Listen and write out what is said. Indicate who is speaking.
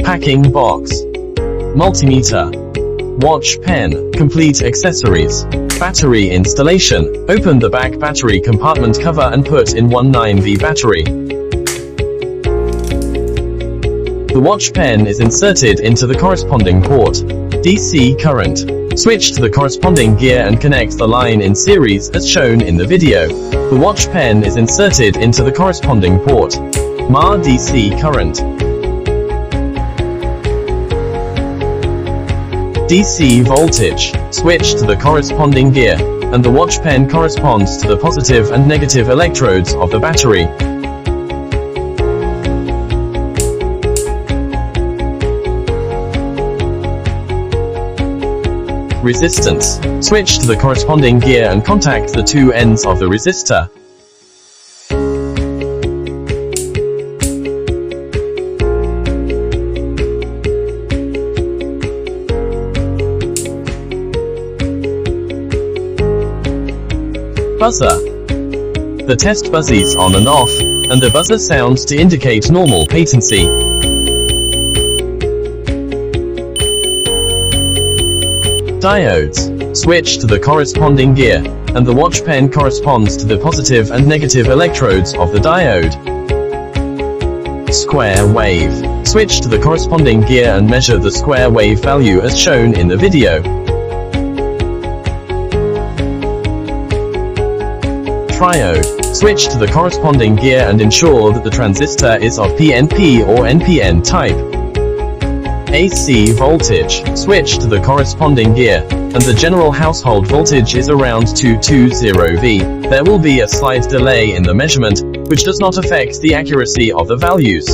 Speaker 1: Packing box. Multimeter. Watch pen. Complete accessories. Battery installation. Open the back battery compartment cover and put in 19V battery. The watch pen is inserted into the corresponding port. DC current. Switch to the corresponding gear and connect the line in series as shown in the video. The watch pen is inserted into the corresponding port. MA DC current. DC voltage. Switch to the corresponding gear, and the watch pen corresponds to the positive and negative electrodes of the battery. Resistance. Switch to the corresponding gear and contact the two ends of the resistor. Buzzer. The test buzzes on and off, and the buzzer sounds to indicate normal patency. Diodes. Switch to the corresponding gear, and the watch pen corresponds to the positive and negative electrodes of the diode. Square wave. Switch to the corresponding gear and measure the square wave value as shown in the video. Triode. Switch to the corresponding gear and ensure that the transistor is of PNP or NPN type. AC voltage. Switch to the corresponding gear, and the general household voltage is around 220V. There will be a slight delay in the measurement, which does not affect the accuracy of the values.